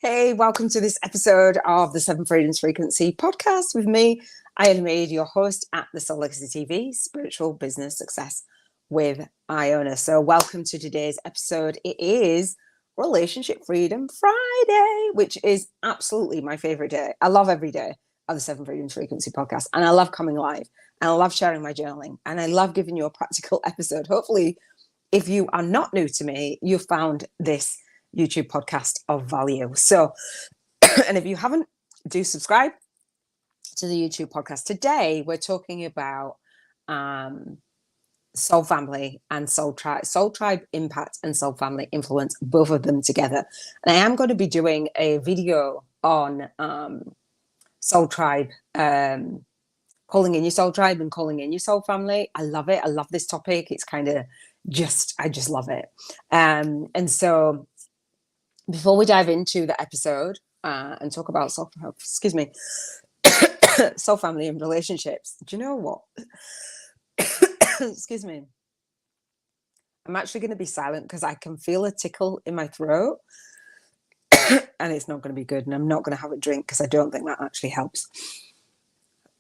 Hey, welcome to this episode of the Seven Freedoms Frequency podcast with me, Iona Meade, your host at the Soul Legacy TV, Spiritual Business Success with Iona. So welcome to today's episode. It is Relationship Freedom Friday, which is absolutely my favorite day. I love every day of the Seven Freedoms Frequency podcast, and I love coming live, and I love sharing my journaling, and I love giving you a practical episode. Hopefully, if you are not new to me, you've found this YouTube podcast of value. So, and if you haven't, do subscribe to the YouTube podcast. Today, we're talking about soul family and soul tribe impact and soul family influence, both of them together. And I am going to be doing a video on soul tribe, calling in your soul tribe and calling in your soul family. I love it. I love this topic. It's kind of I just love it. And so before we dive into the episode and talk about soul family and relationships, do you know what? Excuse me. I'm actually going to be silent because I can feel a tickle in my throat and it's not going to be good. And I'm not going to have a drink because I don't think that actually helps.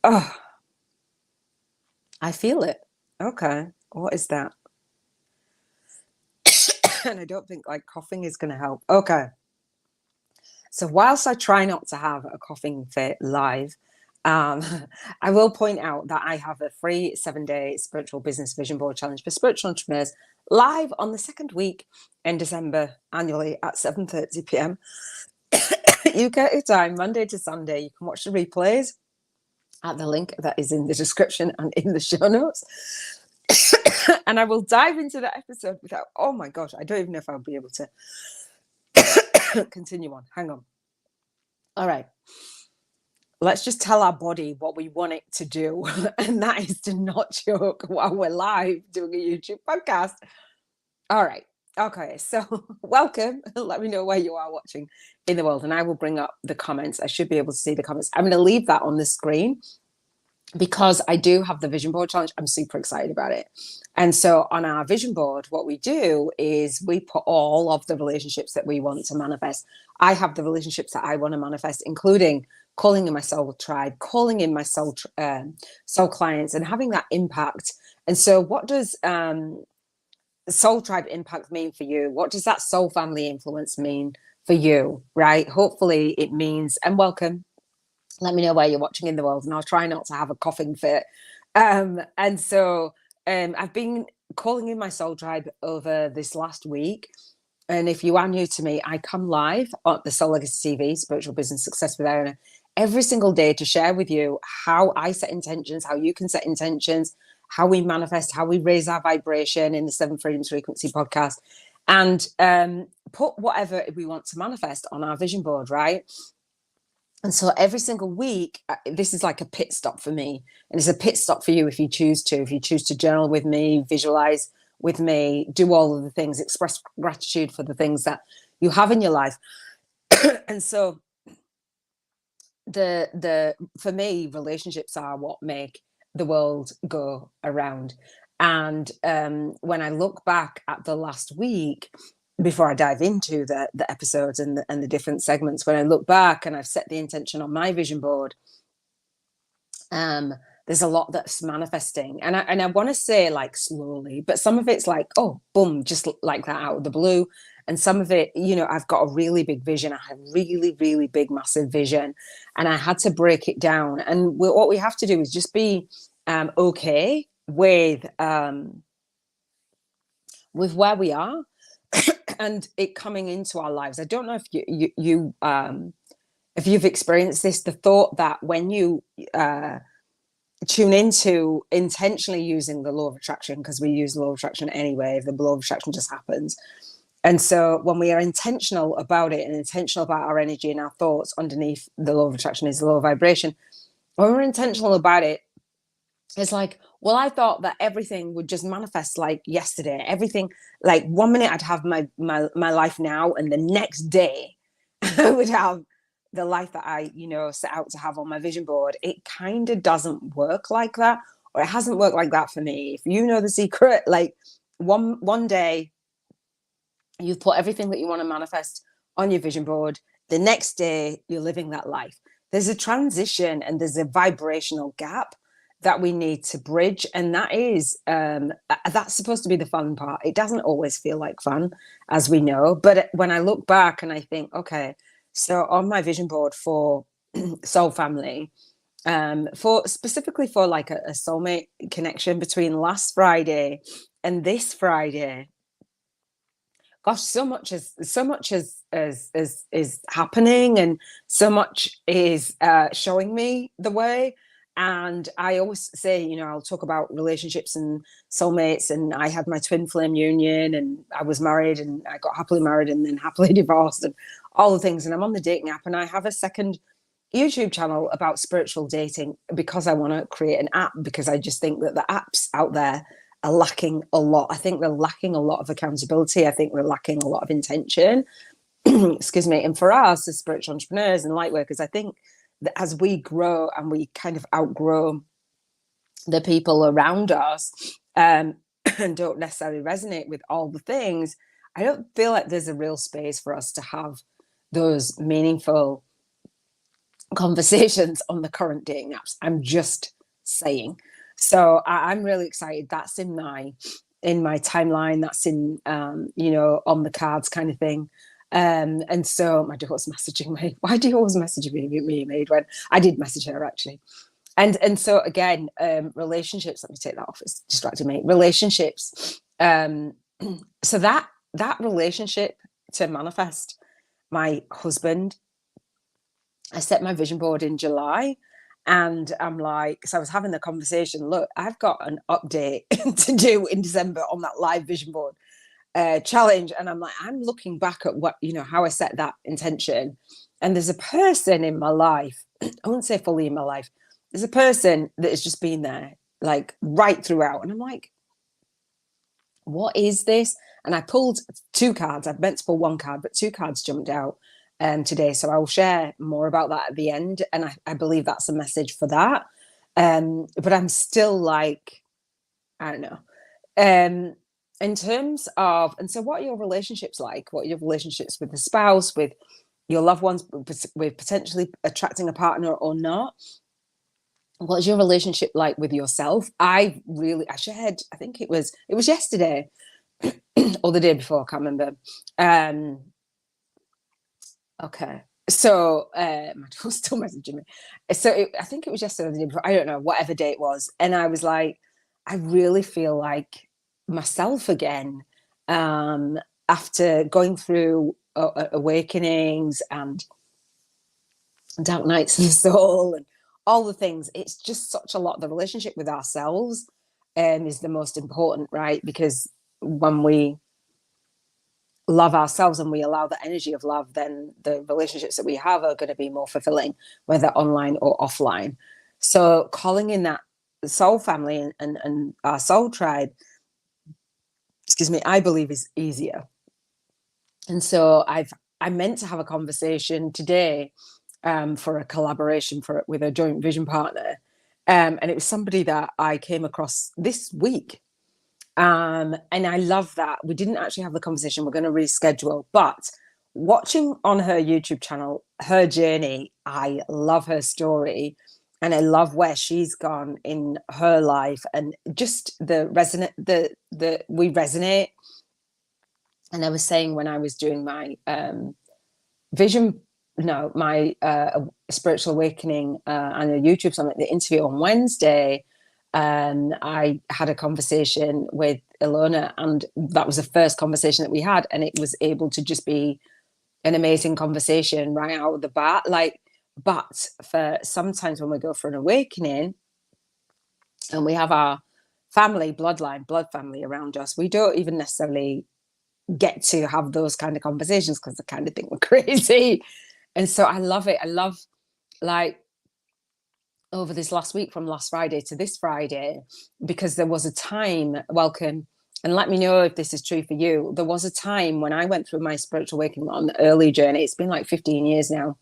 Oh, I feel it. Okay. What is that? And I don't think like coughing is going to help. Okay. So whilst I try not to have a coughing fit live, I will point out that I have a free 7-day spiritual business vision board challenge for spiritual entrepreneurs live on the second week in December annually at 7:30 p.m. UK time, Monday to Sunday. You can watch the replays at the link that is in the description and in the show notes. And I will dive into the episode without, oh my gosh, I don't even know if I'll be able to continue on. Hang on. All right. Let's just tell our body what we want it to do. And that is to not choke while we're live doing a YouTube podcast. All right. Okay. So welcome. Let me know where you are watching in the world. And I will bring up the comments. I should be able to see the comments. I'm going to leave that on the screen because I do have the vision board challenge. I'm super excited about it. And so on our vision board, what we do is we put all of the relationships that we want to manifest. I have the relationships that I want to manifest, including calling in my soul tribe, calling in my soul clients, and having that impact. And so what does soul tribe impact mean for you? What does that soul family influence mean for you, right? Hopefully it means, and welcome. Let me know where you're watching in the world, and I'll try not to have a coughing fit. And so I've been calling in my soul tribe over this last week. And if you are new to me, I come live on the Soul Legacy TV, Spiritual Business Success with Iona, every single day to share with you how I set intentions, how you can set intentions, how we manifest, how we raise our vibration in the Seven Freedoms Frequency podcast, and put whatever we want to manifest on our vision board, right? And so every single week, this is like a pit stop for me. And it's a pit stop for you if you choose to journal with me, visualize with me, do all of the things, express gratitude for the things that you have in your life. And so for me, relationships are what make the world go around. And when I look back at the last week, before I dive into the episodes and the different segments, when I look back and I've set the intention on my vision board, there's a lot that's manifesting, and I want to say like slowly, but some of it's like, oh, boom, just like that out of the blue. And some of it, you know, I've got a really big vision. I have really, really big, massive vision, and I had to break it down. And what we have to do is just be okay with where we are and it coming into our lives. I don't know if you if you've experienced this, the thought that when you tune into intentionally using the law of attraction, because we use the law of attraction anyway, the law of attraction just happens. And so when we are intentional about it and intentional about our energy and our thoughts, underneath the law of attraction is the law of vibration. When we're intentional about it, it's like, well, I thought that everything would just manifest like yesterday. Everything, like 1 minute I'd have my life now, and the next day I would have the life that I, you know, set out to have on my vision board. It kind of doesn't work like that, or it hasn't worked like that for me. If you know the secret, like one day you've put everything that you want to manifest on your vision board. The next day, you're living that life. There's a transition and there's a vibrational gap that we need to bridge. And that's supposed to be the fun part. It doesn't always feel like fun, as we know. But when I look back and I think, okay, so on my vision board for Soul Family, for specifically for like a soulmate connection between last Friday and this Friday, gosh, so much is happening, and so much is showing me the way. And I always say, I'll talk about relationships and soulmates, and I had my twin flame union, and I was married, and I got happily married and then happily divorced, and all the things. And I'm on the dating app, and I have a second YouTube channel about spiritual dating because I want to create an app, because I just think that the apps out there are lacking a lot. I think they're lacking a lot of accountability. I think they're lacking a lot of intention. Excuse me. And for us as spiritual entrepreneurs and light workers, I think that as we grow and we kind of outgrow the people around us, and don't necessarily resonate with all the things, I don't feel like there's a real space for us to have those meaningful conversations on the current dating apps. I'm just saying. So I'm really excited. That's in my timeline. That's in on the cards kind of thing. And so my daughter's messaging me. Why do you always message me, Maid? When I did message her actually. And so again, relationships. Let me take that off. It's distracting me. Relationships. So that relationship to manifest my husband, I set my vision board in July, and I'm like, so I was having the conversation, look, I've got an update to do in December on that live vision board challenge. And I'm like, I'm looking back at what, how I set that intention. And there's a person in my life, I wouldn't say fully in my life, there's a person that has just been there, like right throughout. And I'm like, what is this? And I pulled two cards. I'd meant to pull one card, but two cards jumped out today. So I will share more about that at the end. And I believe that's a message for that. But I'm still like, I don't know. In terms of, and so what are your relationships like? What are your relationships with the spouse, with your loved ones, with potentially attracting a partner or not? What's your relationship like with yourself? I shared, I think it was yesterday or the day before, I can't remember. Okay. So my daughter's still messaging me. So I think it was yesterday or the day before, I don't know, whatever day it was. And I was like, I really feel like myself again, after going through awakenings and dark nights of the soul and all the things. It's just such a lot. The relationship with ourselves is the most important, right? Because when we love ourselves and we allow the energy of love, then the relationships that we have are going to be more fulfilling, whether online or offline. So calling in that soul family and our soul tribe, excuse me, I believe is easier. And so I meant to have a conversation today for a collaboration with a joint vision partner. And it was somebody that I came across this week. And I love that. We didn't actually have the conversation. We're going to reschedule. But watching on her YouTube channel, her journey, I love her story. And I love where she's gone in her life, and just we resonate. And I was saying when I was doing my spiritual awakening and a YouTube summit, the interview on Wednesday, I had a conversation with Iona, and that was the first conversation that we had, and it was able to just be an amazing conversation right out of the bat. But for sometimes when we go for an awakening and we have our blood family around us, we don't even necessarily get to have those kind of conversations because they kind of think we're crazy. And so I love it. I love, like, over this last week, from last Friday to this Friday, because there was a time, welcome, and let me know if this is true for you. There was a time when I went through my spiritual awakening on the early journey. It's been like 15 years now.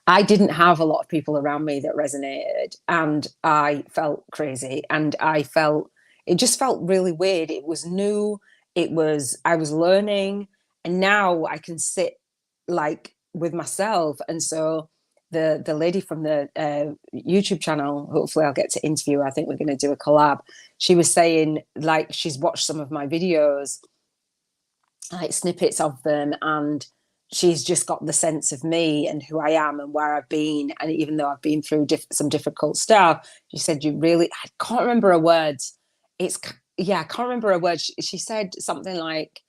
I didn't have a lot of people around me that resonated, and I felt crazy, and it just felt really weird. It was new. I was learning, And now I can sit like with myself. And so the lady from the YouTube channel, hopefully I'll get to interview her. I think we're going to do a collab. She was saying like she's watched some of my videos, like snippets of them, and she's just got the sense of me and who I am and where I've been. And even though I've been through some difficult stuff, she said, you really, I can't remember her words. I can't remember her words. She said something like,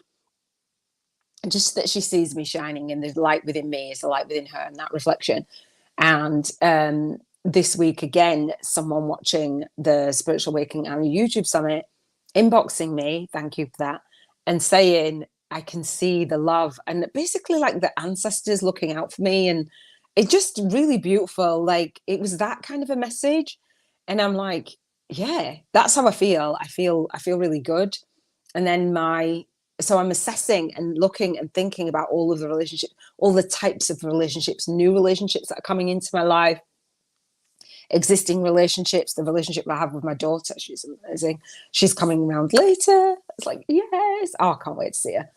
just that she sees me shining and the light within me is the light within her, and that reflection. And this week, again, someone watching the Spiritual Awakening Annual YouTube Summit inboxing me, thank you for that, and saying, I can see the love, and basically like the ancestors looking out for me. And it's just really beautiful. Like it was that kind of a message. And I'm like, yeah, that's how I feel. I feel really good. And then so I'm assessing and looking and thinking about all of the relationships, all the types of relationships, new relationships that are coming into my life, existing relationships, the relationship I have with my daughter. She's amazing. She's coming around later. It's like, yes. Oh, I can't wait to see her.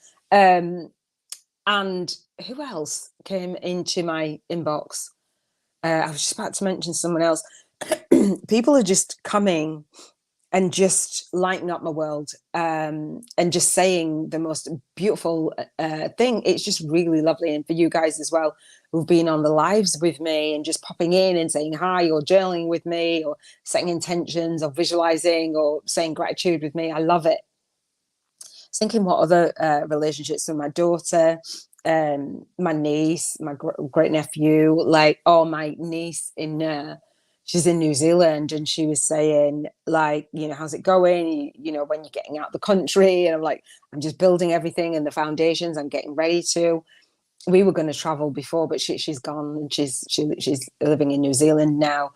And who else came into my inbox? I was just about to mention someone else. People are just coming and just lighting up my world, and just saying the most beautiful thing. It's just really lovely. And for you guys as well, who've been on the lives with me and just popping in and saying hi, or journaling with me, or setting intentions, or visualizing, or saying gratitude with me. I love it. I was thinking what other relationships with my daughter, my niece, my great nephew, like, oh, my niece she's in New Zealand, and she was saying, like, how's it going? When you're getting out of the country. And I'm like, I'm just building everything and the foundations. I'm getting ready to. We were going to travel before, but she's gone, and she's living in New Zealand now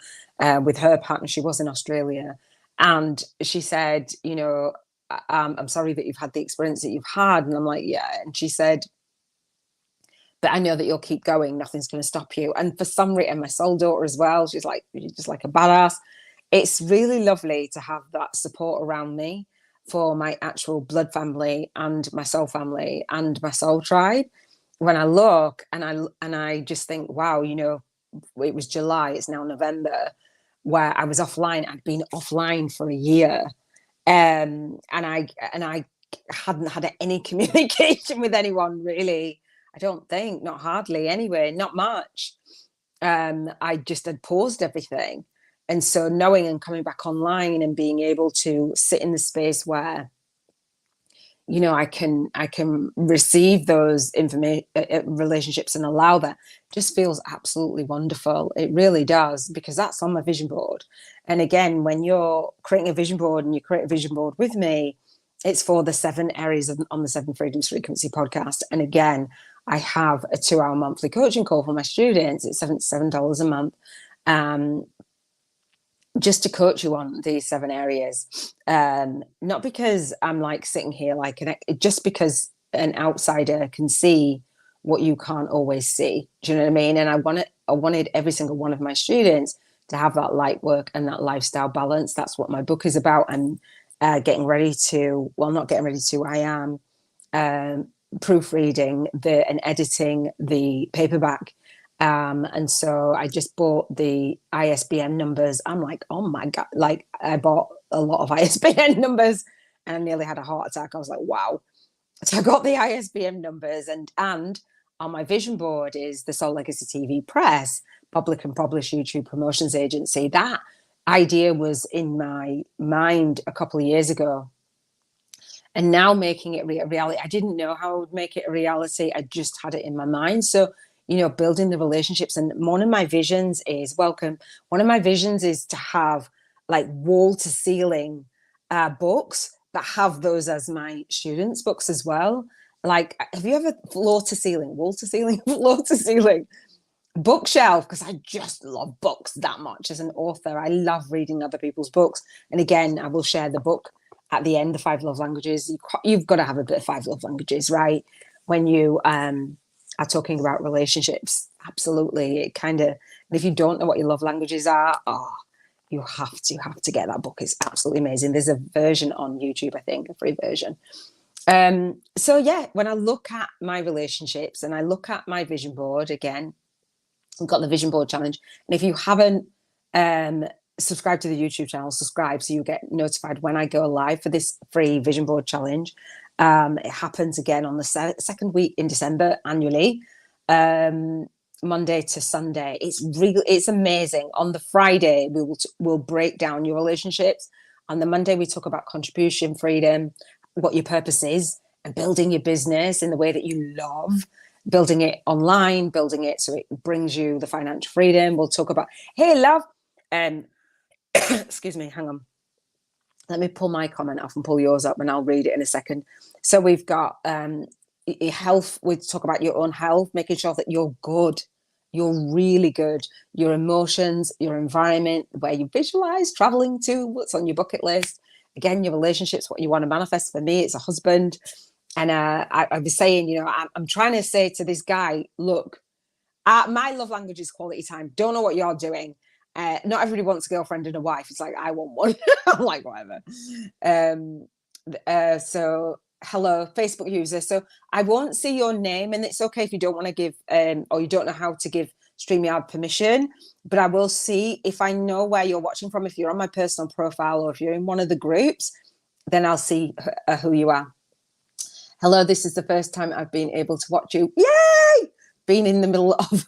with her partner. She was in Australia, and she said, I'm sorry that you've had the experience that you've had. And I'm like, yeah. And she said, but I know that you'll keep going. Nothing's going to stop you. And for some reason, my soul daughter as well, she's like, you're just like a badass. It's really lovely to have that support around me for my actual blood family and my soul family and my soul tribe. When I look and I just think, wow, it was July, it's now November, where I was offline. I'd been offline for a year. And I hadn't had any communication with anyone, really. I don't think, not hardly anyway, not much. I just had paused everything. And so knowing and coming back online and being able to sit in the space where, I can receive those relationships and allow that, just feels absolutely wonderful. It really does, because that's on my vision board. And again, when you're creating a vision board and you create a vision board with me, it's for the 7 areas on the 7 Freedoms Frequency podcast. And again, I have a 2-hour monthly coaching call for my students. It's $77 a month. Just to coach you on these 7 areas. Not because I'm like sitting here just because an outsider can see what you can't always see. Do you know what I mean? And I wanted every single one of my students to have that light work and that lifestyle balance. That's what my book is about. And not getting ready to, I am proofreading and editing the paperback. And so I just bought the ISBN numbers. I'm like, oh my God, like I bought a lot of ISBN numbers and I nearly had a heart attack. I was like, wow. So I got the ISBN numbers, and on my vision board is the Soul Legacy TV Press, public and published YouTube promotions agency. That idea was in my mind a couple of years ago. And now making it a reality. I didn't know how I would make it a reality. I just had it in my mind. So, building the relationships. And one of my visions is to have like wall to ceiling books that have those as my students' books as well. Like, have you ever wall to ceiling bookshelf? Because I just love books that much as an author. I love reading other people's books. And again, I will share the book at the end, the 5 love languages. You've got to have a bit of 5 love languages, right? When you are talking about relationships. Absolutely. It kind of, if you don't know what your love languages are, you have to get that book. It's absolutely amazing. There's a version on YouTube, I think, a free version. So yeah, when I look at my relationships and I look at my vision board again, I've got the vision board challenge. And if you haven't subscribed to the YouTube channel, subscribe so you get notified when I go live for this free vision board challenge. It happens again on the second week in December annually, Monday to Sunday. It's amazing. On the Friday, we'll break down your relationships. On the Monday, we talk about contribution, freedom, what your purpose is, and building your business in the way that you love, building it online, building it so it brings you the financial freedom. We'll talk about, hey, love, excuse me, hang on. Let me pull my comment off and pull yours up and I'll read it in a second. So we've got health. We talk about your own health, making sure that you're good. You're really good. Your emotions, your environment, where you visualize traveling to, what's on your bucket list. Again, your relationships, what you want to manifest. For me, it's a husband. And I was saying, you know, I'm trying to say to this guy, look, my love language is quality time. Don't know what you're doing. Not everybody wants a girlfriend and a wife. It's like, I want one. I'm like, whatever. So hello, Facebook user. So I won't see your name, and it's okay if you don't want to give or you don't know how to give StreamYard permission, but I will see if I know where you're watching from. If you're on my personal profile or if you're in one of the groups, then I'll see who you are. Hello, this is the first time I've been able to watch you. Yay! Been in the middle of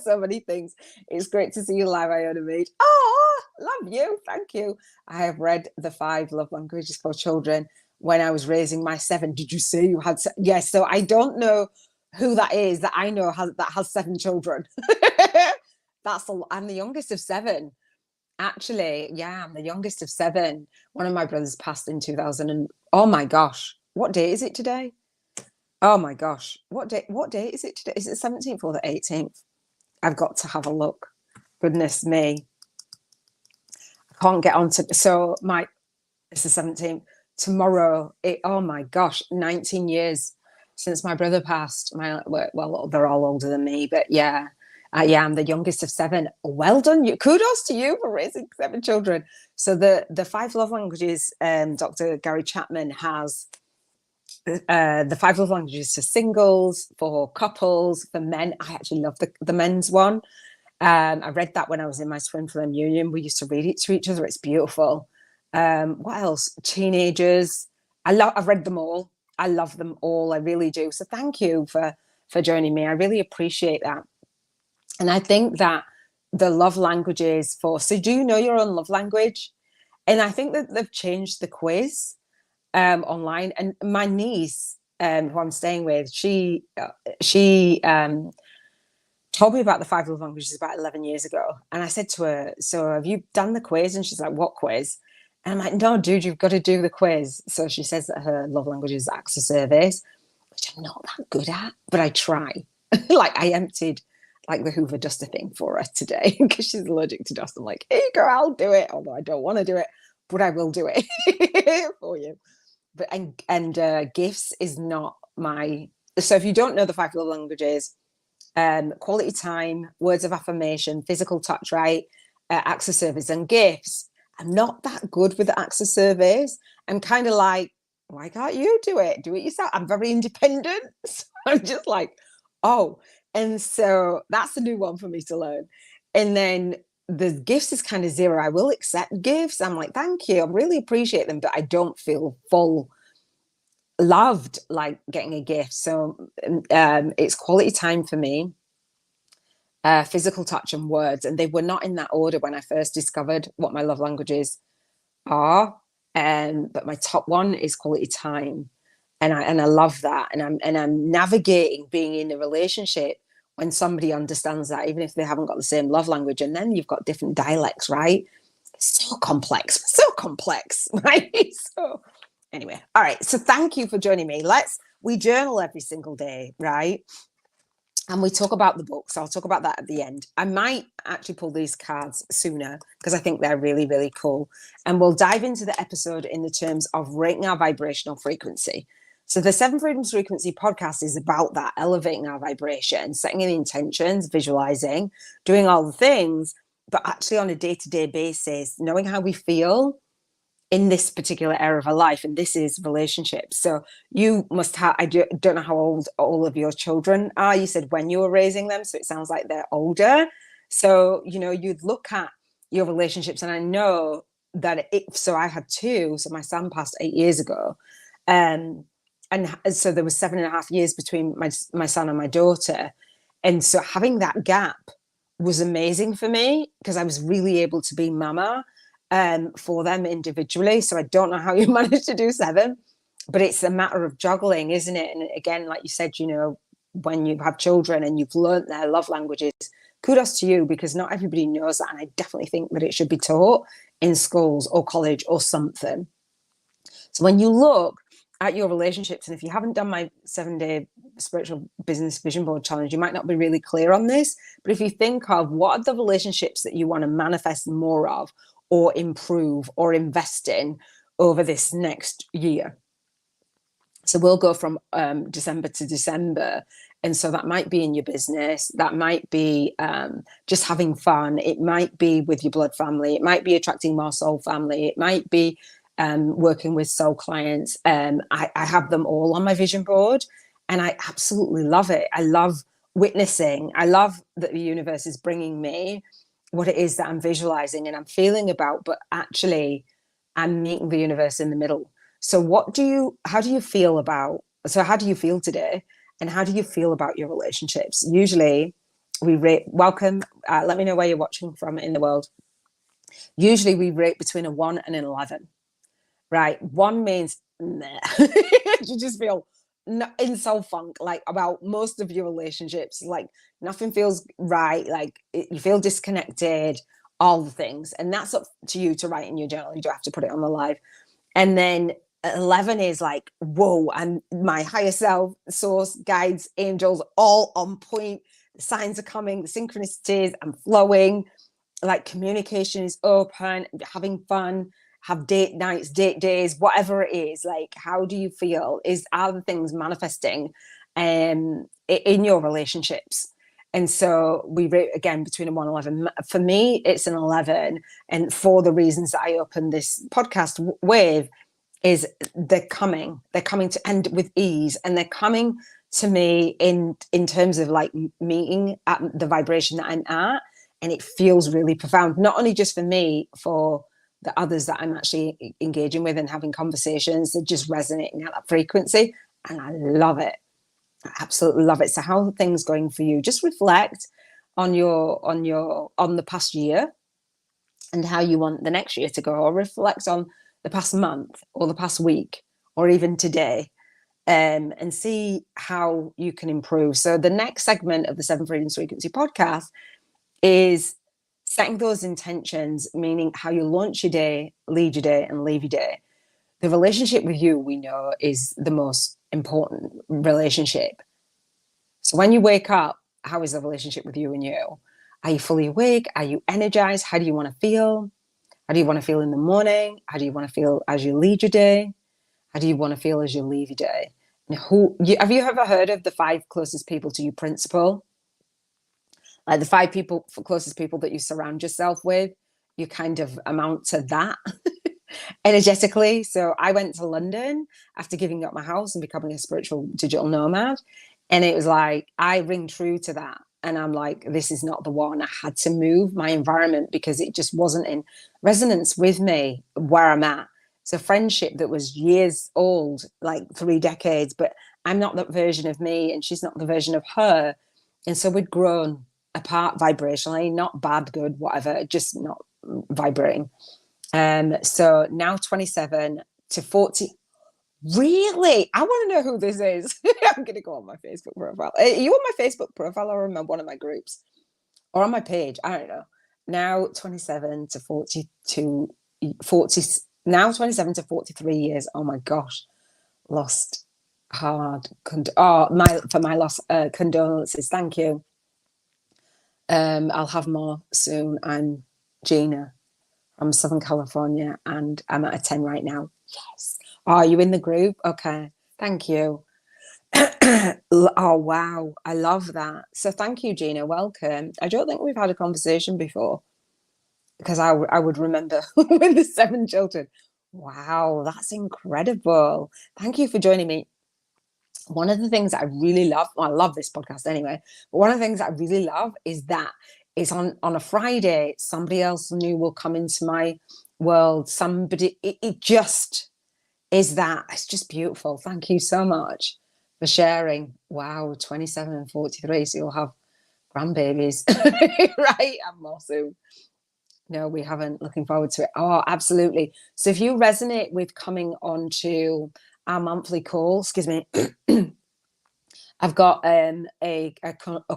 so many things. It's great to see you live, Iona Meade. Oh, love you. Thank you. I have read the 5 love languages for children when I was raising my 7. Did you say you had? Yes. So I don't know who that is that I know that has 7 children. I'm the youngest of 7. Actually, yeah, I'm the youngest of 7. One of my brothers passed in 2000 and oh my gosh, what day is it today? Oh my gosh, what day is it today? Is it the 17th or the 18th? I've got to have a look. Goodness me. I can't get on to it's the 17th. Tomorrow, oh my gosh, 19 years since my brother passed. Well, they're all older than me, but yeah. I'm the youngest of 7. Well done, you. Kudos to you for raising 7 children. So the 5 love languages, Dr. Gary Chapman has the 5 love languages for singles, for couples, for men. I actually love the men's one. I read that when I was in my twin flame union. We used to read it to each other. It's beautiful. What else? Teenagers. I've read them all. I love them all. I really do. So thank you for joining me. I really appreciate that. And I think that the love languages so do you know your own love language? And I think that they've changed the quiz online. And my niece, who I'm staying with, she told me about the 5 love languages about 11 years ago. And I said to her, so have you done the quiz? And she's like, what quiz? And I'm like, no, dude, you've got to do the quiz. So she says that her love language is acts of service, which I'm not that good at, but I try. Like I emptied like the Hoover duster thing for her today because she's allergic to dust. I'm like, here you go, I'll do it. Although I don't want to do it, but I will do it for you. But and gifts is not my. So if you don't know the 5 love languages, quality time, words of affirmation, physical touch, right, acts of service, and gifts. I'm not that good with the acts of service. I'm kind of like, why can't you do it? Do it yourself. I'm very independent. So I'm just like, oh. And so that's a new one for me to learn. And then the gifts is kind of 0. I will accept gifts. I'm like, thank you. I really appreciate them, but I don't feel loved like getting a gift. So it's quality time for me, physical touch and words. And they were not in that order when I first discovered what my love languages are. But my top one is quality time. And I love that. And I'm navigating being in a relationship when somebody understands that, even if they haven't got the same love language. And then you've got different dialects, right? It's so complex, right? So anyway, all right. So thank you for joining me. We journal every single day, right? And we talk about the books. I'll talk about that at the end. I might actually pull these cards sooner because I think they're really, really cool. And we'll dive into the episode in the terms of rating our vibrational frequency. So the 7 Freedoms Frequency podcast is about that, elevating our vibration, setting in intentions, visualizing, doing all the things, but actually on a day-to-day basis, knowing how we feel in this particular area of her life, and this is relationships. So you must have, don't know how old all of your children are. You said when you were raising them, so it sounds like they're older. So, you know, you'd look at your relationships, and I know that so I had two. So my son passed 8 years ago. And so there was 7.5 years between my son and my daughter. And so having that gap was amazing for me, because I was really able to be mama for them individually. So I don't know how you managed to do 7, but it's a matter of juggling, isn't it? And again, like you said, you know, when you have children and you've learned their love languages, kudos to you, because not everybody knows that. And I definitely think that it should be taught in schools or college or something. So when you look at your relationships, and if you haven't done my 7-day spiritual business vision board challenge, you might not be really clear on this. But if you think of what are the relationships that you want to manifest more of, or improve, or invest in over this next year. So we'll go from December to December. And so that might be in your business. That might be just having fun. It might be with your blood family. It might be attracting more soul family. It might be working with soul clients. I have them all on my vision board, and I absolutely love it. I love witnessing. I love that the universe is bringing me what it is that I'm visualizing and I'm feeling about, but actually I'm meeting the universe in the middle. So how do you feel today? And how do you feel about your relationships? Usually we rate, welcome, let me know where you're watching from in the world. Usually we rate between a 1 and an 11, right? 1 means, nah. You just feel in soul funk, like about most of your relationships, like nothing feels right, like you feel disconnected, all the things. And that's up to you to write in your journal. You don't have to put it on the live. And then 11 is like, whoa, and my higher self, source, guides, angels, all on point. The signs are coming, the synchronicities, I'm flowing, like communication is open, having fun, have date nights, date days, whatever it is. Like, how do you feel? Are the things manifesting in your relationships? And so we rate again between a 1 and 11. For me, it's an 11. And for the reasons that I opened this podcast with, is they're coming to end with ease, and they're coming to me in terms of like meeting at the vibration that I'm at. And it feels really profound, not only just for me, for the others that I'm actually engaging with and having conversations. They're just resonating at that frequency, and I love it. I absolutely love it. So how are things going for you? Just reflect on the past year and how you want the next year to go, or reflect on the past month or the past week or even today, and see how you can improve. So the next segment of the 7 Freedoms Frequency podcast is setting those intentions, meaning how you launch your day, lead your day, and leave your day. The relationship with you, we know, is the most important relationship. So when you wake up, how is the relationship with you and you? Are you fully awake? Are you energized? How do you want to feel? How do you want to feel in the morning? How do you want to feel as you lead your day? How do you want to feel as you leave your day? And have you ever heard of the 5 closest people to you principle? Like the 5 closest people that you surround yourself with, you kind of amount to that energetically. So I went to London after giving up my house and becoming a spiritual digital nomad. And it was like, I ring true to that. And I'm like, this is not the one. I had to move my environment because it just wasn't in resonance with me where I'm at. It's a friendship that was years old, like 3 decades, but I'm not that version of me and she's not the version of her. And so we'd grown apart vibrationally, not bad, good, whatever, just not vibrating. So now 27 to 40. Really? I want to know who this is. I'm going to go on my Facebook profile. Are you on my Facebook profile or in one of my groups? Or on my page? I don't know. Now 27 to 42, 40, now 27 to 43 years. Oh my gosh. Lost hard. For my loss, condolences. Thank you. I'll have more soon. I'm Gina from Southern California, and I'm at a 10 right now. Yes. Oh, are you in the group? Okay. Thank you. Oh, wow. I love that. So thank you, Gina. Welcome. I don't think we've had a conversation before, because I would remember with the 7 children. Wow, that's incredible. Thank you for joining me. One of the things that I really love, well, I love this podcast anyway, but one of the things that I really love is that it's on a Friday, somebody else new will come into my world. Somebody, it just is that. It's just beautiful. Thank you so much for sharing. Wow, 27 and 43, so you'll have grandbabies, right? I'm also, no, we haven't. Looking forward to it. Oh, absolutely. So if you resonate with coming on to our monthly call, excuse me, I've got a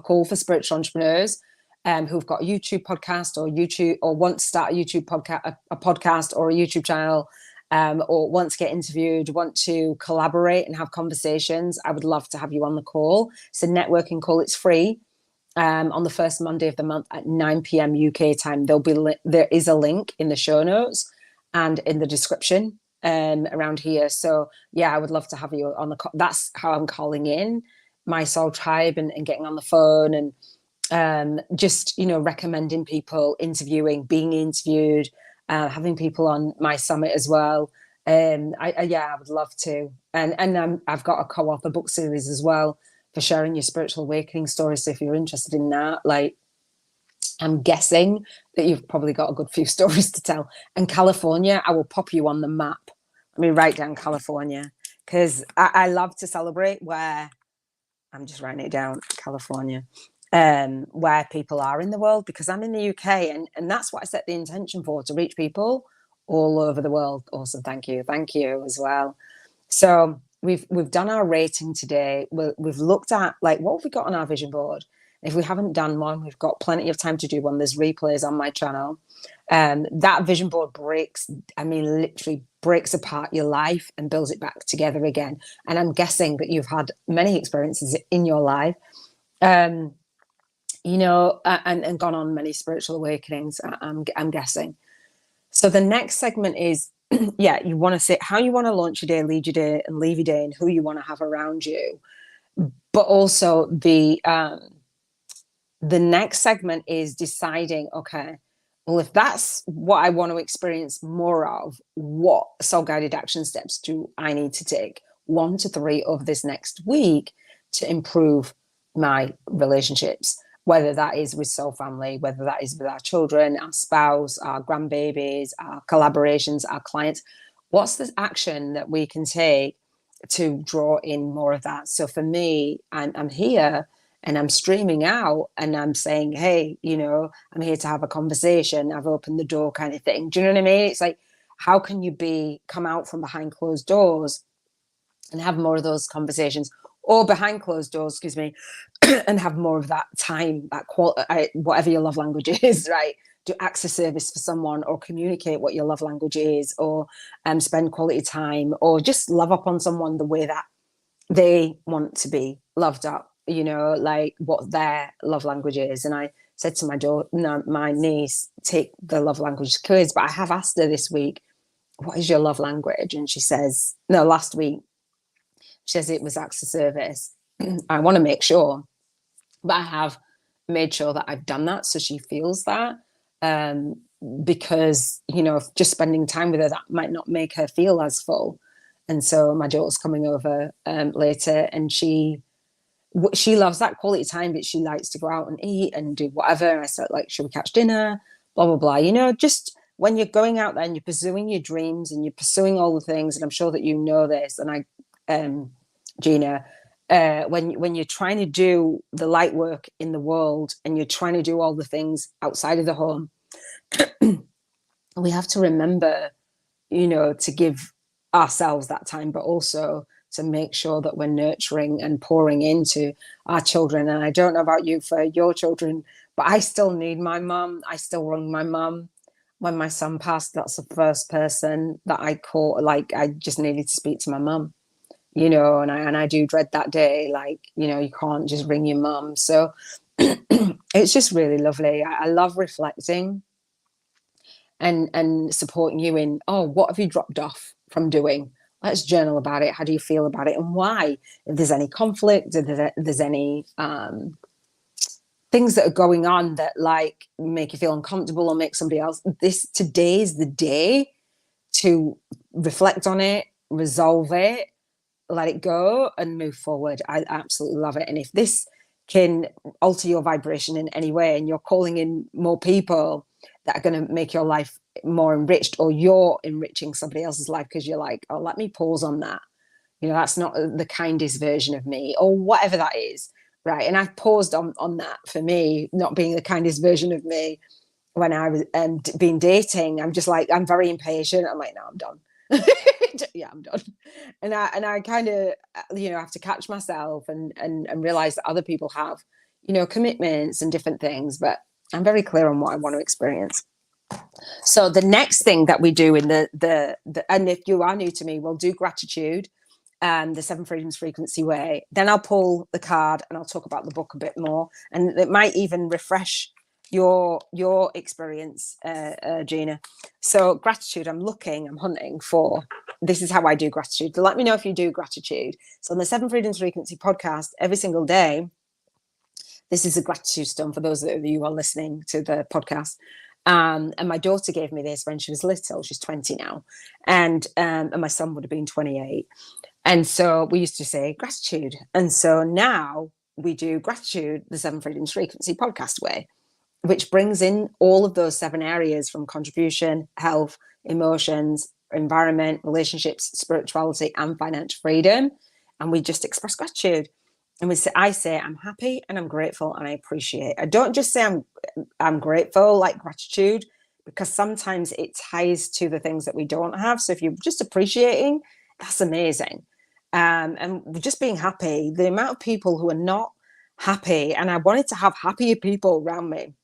call for spiritual entrepreneurs who've got a YouTube podcast or YouTube or want to start a YouTube podcast, a podcast or a YouTube channel, or want to get interviewed, want to collaborate and have conversations. I would love to have you on the call. It's a networking call. It's free. On the first Monday of the month at 9 p.m. UK time. There is a link in the show notes and in the description around here. So yeah, I would love to have you on the call. That's how I'm calling in my soul tribe and getting on the phone and just, you know, recommending people, interviewing, being interviewed, having people on my summit as well. I would love to. And I've got a co-author book series as well for sharing your spiritual awakening stories. So if you're interested in that, like, I'm guessing that you've probably got a good few stories to tell. And California, I will pop you on the map. Let me write down California, because I love to celebrate where, I'm just writing it down, California, where people are in the world, because I'm in the UK and that's what I set the intention for, to reach people all over the world. Awesome. Thank you. Thank you as well. So we've done our rating today. We've looked at, like, what have we got on our vision board? If we haven't done one, we've got plenty of time to do one. There's replays on my channel. That vision board literally breaks apart your life and builds it back together again. And I'm guessing that you've had many experiences in your life, you know, and gone on many spiritual awakenings, I'm guessing. So the next segment is, yeah, you want to say how you want to launch your day, lead your day, and leave your day, and who you want to have around you. But also the next segment is deciding, okay, well, if that's what I want to experience more of, what soul-guided action steps do I need to take 1 to 3 of this next week to improve my relationships, whether that is with soul family, whether that is with our children, our spouse, our grandbabies, our collaborations, our clients. What's the action that we can take to draw in more of that? So for me, I'm here and I'm streaming out and I'm saying, hey, you know, I'm here to have a conversation. I've opened the door, kind of thing. Do you know what I mean? It's like, how can you come out from behind closed doors and have more of those conversations, or behind closed doors, excuse me, and have more of that time, that whatever your love language is, right? Do acts of service for someone, or communicate what your love language is, or spend quality time, or just love up on someone the way that they want to be loved up, you know, like what their love language is. And I said to my niece, take the love language quiz, but I have asked her this week, what is your love language? And she says, no, last week, she says it was acts of service. I want to make sure, but I have made sure that I've done that so she feels that, because, you know, just spending time with her, that might not make her feel as full. And so my daughter's coming over later, and she loves that quality time, but she likes to go out and eat and do whatever. And I said, like, should we catch dinner? Blah, blah, blah. You know, just when you're going out there and you're pursuing your dreams and you're pursuing all the things, and I'm sure that you know this, and Gina, when you're trying to do the light work in the world and you're trying to do all the things outside of the home, we have to remember, you know, to give ourselves that time, but also to make sure that we're nurturing and pouring into our children. And I don't know about you for your children, but I still need my mum. I still rung my mum. When my son passed, that's the first person that I called. Like, I just needed to speak to my mum, you know, and I do dread that day. Like, you know, you can't just ring your mum. So it's just really lovely. I love reflecting and supporting you in, oh, what have you dropped off from doing? Let's journal about it. How do you feel about it, and why? If there's any conflict, if there's any things that are going on that, like, make you feel uncomfortable or make somebody else, today is the day to reflect on it, resolve it, let it go, and move forward. I absolutely love it. And if this can alter your vibration in any way, and you're calling in more people that are going to make your life more enriched, or you're enriching somebody else's life because you're like, oh, let me pause on that. That's not the kindest version of me, or whatever that is. Right. And I've paused on that for me, not being the kindest version of me when I was been dating. I'm just like, I'm very impatient. I'm like, no, I'm done. Yeah, I'm done. And I kind of, have to catch myself and realize that other people have, commitments and different things, but I'm very clear on what I want to experience. So the next thing that we do in the and if you are new to me, we'll do gratitude, the Seven Freedoms Frequency Way. Then I'll pull the card and I'll talk about the book a bit more, and it might even refresh your experience, Gina. So gratitude, I'm hunting for. This is how I do gratitude. Let me know if you do gratitude. So on the Seven Freedoms Frequency podcast, every single day, this is a gratitude stone for those of you who are listening to the podcast. And my daughter gave me this when she was little. She's 20 now, and my son would have been 28. And so we used to say gratitude. And so now we do gratitude, the Seven Freedoms Frequency podcast way, which brings in all of those 7 areas from contribution, health, emotions, environment, relationships, spirituality, and financial freedom. And we just express gratitude. And I say, I'm happy and I'm grateful and I appreciate. I don't just say I'm grateful, like gratitude, because sometimes it ties to the things that we don't have. So if you're just appreciating, that's amazing. And just being happy, the amount of people who are not happy, and I wanted to have happier people around me.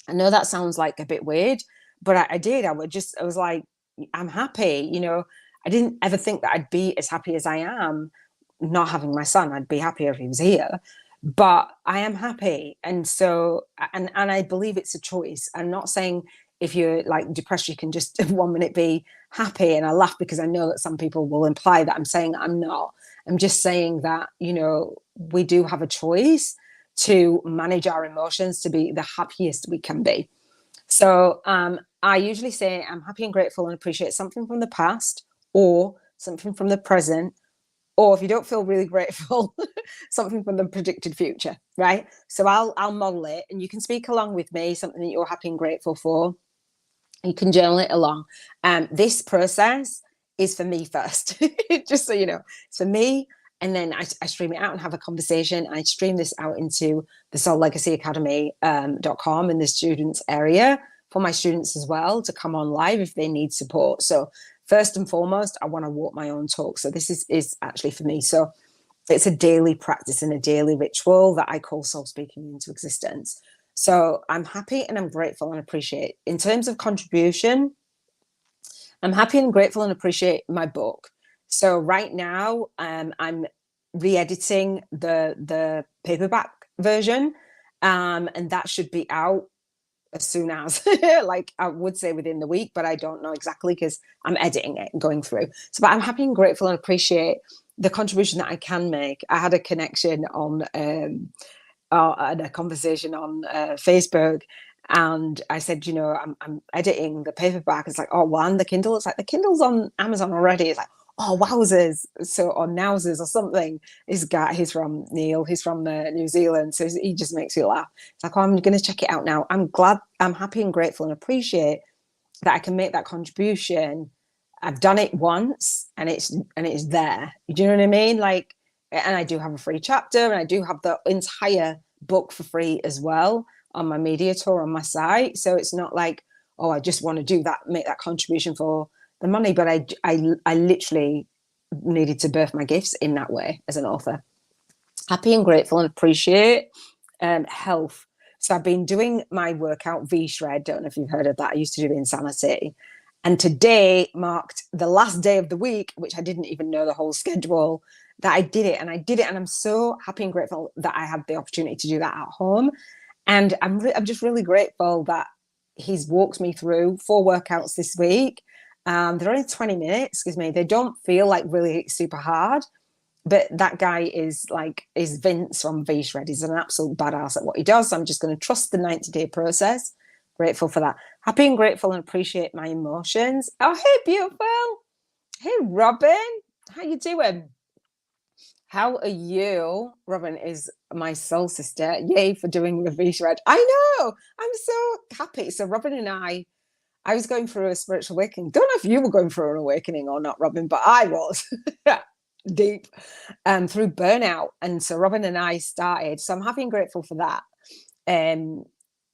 I know that sounds like a bit weird, but I did. I was like, I'm happy. I didn't ever think that I'd be as happy as I am not having my son. I'd be happier if he was here, but I am happy. And so, and I believe it's a choice. I'm not saying if you're like depressed, you can just 1 minute be happy. And I laugh because I know that some people will imply that I'm saying that I'm not. I'm just saying that, we do have a choice to manage our emotions to be the happiest we can be. So I usually say I'm happy and grateful and appreciate something from the past or something from the present, or if you don't feel really grateful, something from the predicted future, right? So I'll model it, and you can speak along with me, something that you're happy and grateful for. You can journal it along. This process is for me first, just so you know. It's for me, and then I stream it out and have a conversation. I stream this out into the Soul Legacy Academy.com in the students area for my students as well to come on live if they need support. So first and foremost, I want to walk my own talk. So this is actually for me. So it's a daily practice and a daily ritual that I call soul speaking into existence. So I'm happy and I'm grateful and appreciate. In terms of contribution, I'm happy and grateful and appreciate my book. So right now, I'm re-editing the paperback version, and that should be out as soon as, like I would say within the week, but I don't know exactly because I'm editing it and going through. So, but I'm happy and grateful and appreciate the contribution that I can make. I had a connection on and a conversation on Facebook, and I said, I'm editing the paperback. It's like, oh, well, and the Kindle. It's like the Kindle's on Amazon already. It's like, oh, wowzers. So, or nowzers or something. This guy, he's from Neil, he's from New Zealand. So he just makes you laugh. It's like, oh, I'm going to check it out now. I'm happy and grateful and appreciate that I can make that contribution. I've done it once and it's there. Do you know what I mean? Like, and I do have a free chapter, and I do have the entire book for free as well on my media tour on my site. So it's not like, oh, I just want to do that, make that contribution for the money, but I literally needed to birth my gifts in that way as an author. Happy and grateful and appreciate health. So I've been doing my workout V-Shred. Don't know if you've heard of that. I used to do the Insanity. And today marked the last day of the week, which I didn't even know the whole schedule, that I did it. And I'm so happy and grateful that I had the opportunity to do that at home. And I'm just really grateful that he's walked me through 4 workouts this week. They're only 20 minutes, excuse me. They don't feel like really super hard, but that guy is Vince from V-Shred. He's an absolute badass at what he does. So I'm just going to trust the 90-day process Grateful for that. Happy and grateful and appreciate my emotions. Oh, hey, beautiful. Hey, Robin. How you doing? How are you? Robin is my soul sister. Yay for doing the V shred. I know. I'm so happy. So Robin and I was going through a spiritual awakening. Don't know if you were going through an awakening or not, Robin, but I was deep through burnout. And so Robin and I started. So I'm happy and grateful for that.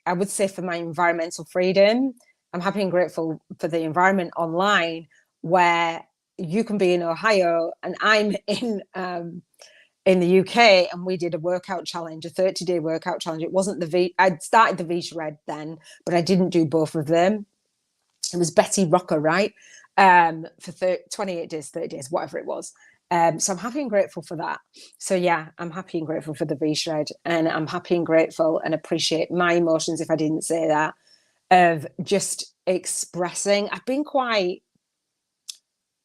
I would say for my environmental freedom, I'm happy and grateful for the environment online where you can be in Ohio and I'm in the UK, and we did a workout challenge, a 30-day workout challenge. It wasn't the V. I'd started the V shred then, but I didn't do both of them. It was Betty Rocker, right? For 28 days, 30 days, whatever it was. So I'm happy and grateful for that. So yeah, I'm happy and grateful for the V shred, and I'm happy and grateful and appreciate my emotions, if I didn't say that, of just expressing. I've been quite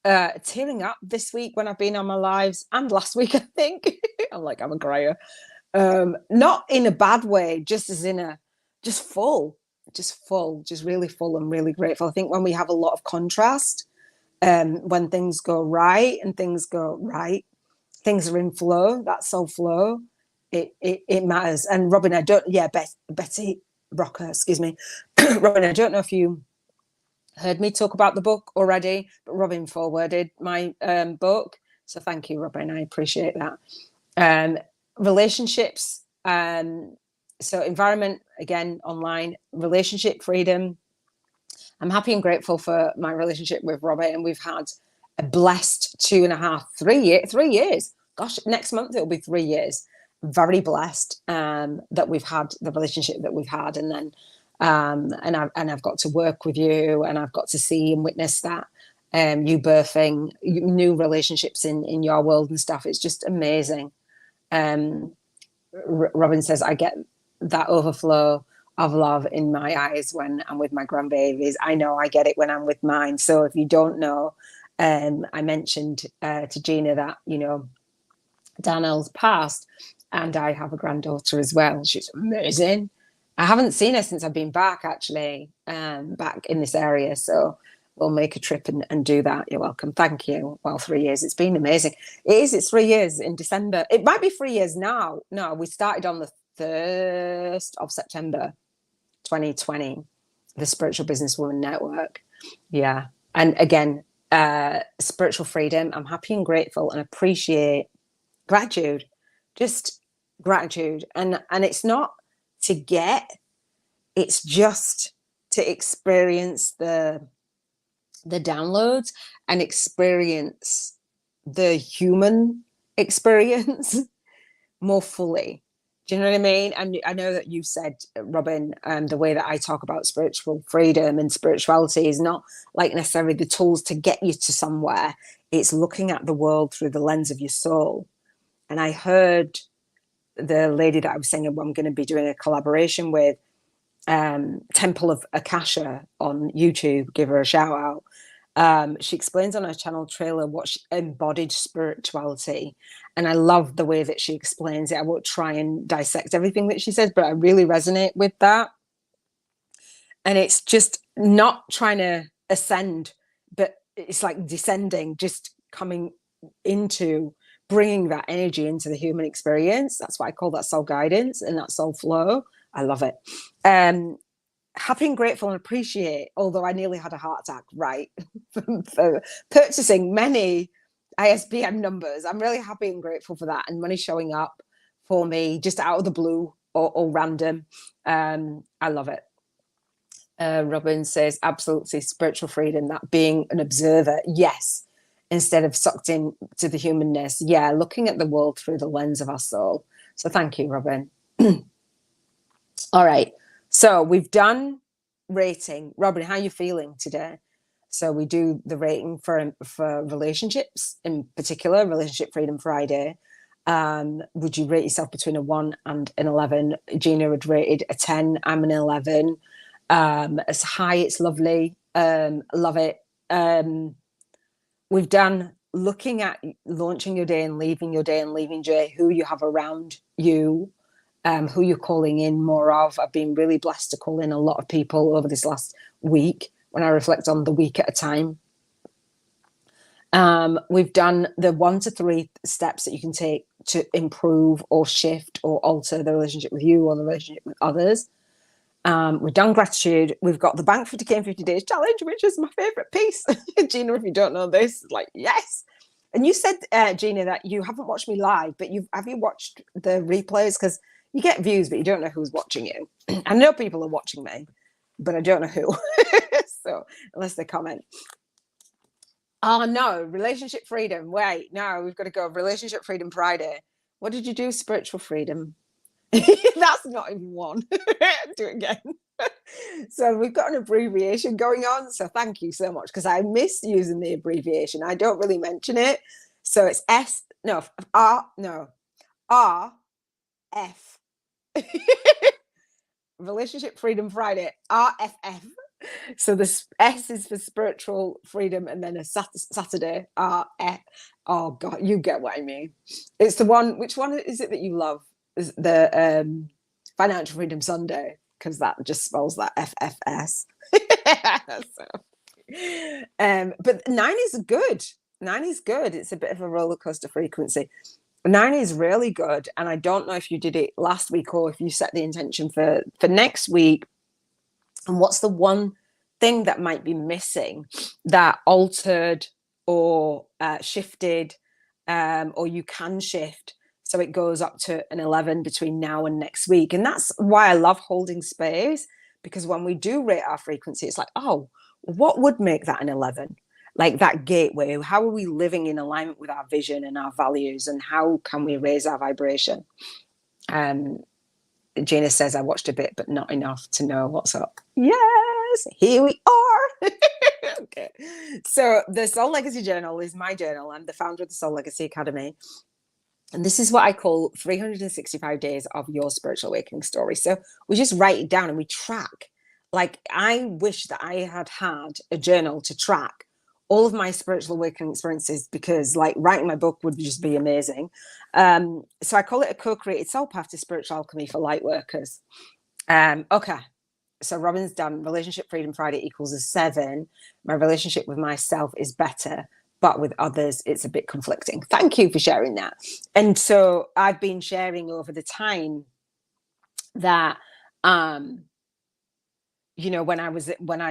tearing up this week when I've been on my lives, and last week, I think. I'm a crier. Not in a bad way, just as in a just full, just really full and really grateful. I think when we have a lot of contrast, when things go right and things go right, things are in flow, that soul flow, it matters. And Robin, Betty Rocker, excuse me. Robin, I don't know if you heard me talk about the book already, but Robin forwarded my book. So thank you, Robin. I appreciate that. Relationships. So environment, again, online, relationship freedom. I'm happy and grateful for my relationship with Robert, and we've had a blessed 3 years. Gosh, next month it'll be 3 years. Very blessed that we've had the relationship that we've had, and then I've got to work with you, and I've got to see and witness that you birthing new relationships in your world and stuff. It's just amazing. Robin says, I get that overflow of love in my eyes when I'm with my grandbabies. I know I get it when I'm with mine. So if you don't know, I mentioned to Gina that, Danielle's passed, and I have a granddaughter as well. She's amazing. I haven't seen her since I've been back, actually, back in this area. So we'll make a trip and do that. You're welcome. Thank you. Well, 3 years. It's been amazing. It is. It's 3 years in December. It might be 3 years now. No, we started on the 1st of September 2020, the Spiritual Businesswoman Network. Yeah. And again, spiritual freedom. I'm happy and grateful and appreciate gratitude. Just gratitude. And it's not to get, it's just to experience the downloads and experience the human experience more fully. Do you know what I mean? And I know that you said, Robin, the way that I talk about spiritual freedom and spirituality is not like necessarily the tools to get you to somewhere. It's looking at the world through the lens of your soul. And I heard the lady that I was saying I'm going to be doing a collaboration with, Temple of Akasha on YouTube, give her a shout out. She explains on her channel trailer what embodied spirituality, and I love the way that she explains it. I won't try and dissect everything that she says, but I really resonate with that. And it's just not trying to ascend, but it's like descending, just coming into bringing that energy into the human experience. That's what I call that soul guidance and that soul flow. I love it. Happy and grateful and appreciate, although I nearly had a heart attack, right, for purchasing many ISBN numbers. I'm really happy and grateful for that, and money showing up for me just out of the blue or random. I love it. Robin says, absolutely, spiritual freedom, that being an observer, yes, instead of sucked in to the humanness. Yeah, looking at the world through the lens of our soul. So thank you, Robin. All right. So we've done rating. Robin, how are you feeling today? So we do the rating for relationships, in particular, Relationship Freedom Friday. Would you rate yourself between a 1 and an 11? Gina had rated a 10. I'm an 11. It's high. It's lovely. Love it. We've done looking at launching your day and leaving your day and leaving joy, who you have around you. who you're calling in more of. I've been really blessed to call in a lot of people over this last week when I reflect on the week at a time. We've done the 1 to 3 steps that you can take to improve or shift or alter the relationship with you or the relationship with others. We've done gratitude. We've got the Bank 50K in 50 Days challenge, which is my favorite piece. Gina, if you don't know this, like, yes. And you said, Gina, that you haven't watched me live, but have you watched the replays? Because you get views, but you don't know who's watching you. I know people are watching me, but I don't know who. So unless they comment. Oh, no, relationship freedom. Wait, no, we've got to go. Relationship freedom Friday. What did you do? Spiritual freedom. That's not even one. Do it again. So we've got an abbreviation going on. So thank you so much, because I miss using the abbreviation. I don't really mention it. So it's R, F. Relationship Freedom Friday, RFF. So the S is for spiritual freedom, and then a Saturday, RF. Oh God, you get what I mean. It's the one. Which one is it that you love? Is the Financial Freedom Sunday, because that just spells that FFS. But 9 is good. 9 is good. It's a bit of a roller coaster frequency. 9 is really good, and I don't know if you did it last week or if you set the intention for next week. And what's the one thing that might be missing that altered or shifted, or you can shift so it goes up to an 11 between now and next week? And that's why I love holding space, because when we do rate our frequency, it's like, oh, what would make that an 11? Like that gateway. How are we living in alignment with our vision and our values, and how can we raise our vibration? Gina says, I watched a bit, but not enough to know what's up. Yes, here we are. Okay. So the Soul Legacy Journal is my journal. I'm the founder of the Soul Legacy Academy. And this is what I call 365 days of your spiritual awakening story. So we just write it down and we track. Like, I wish that I had a journal to track all of my spiritual awakening experiences, because like writing my book would just be amazing. So I call it a co-created soul path to spiritual alchemy for light workers. Okay. So Robin's done Relationship Freedom Friday equals a 7. My relationship with myself is better, but with others, it's a bit conflicting. Thank you for sharing that. And so I've been sharing over the time that, you know, when I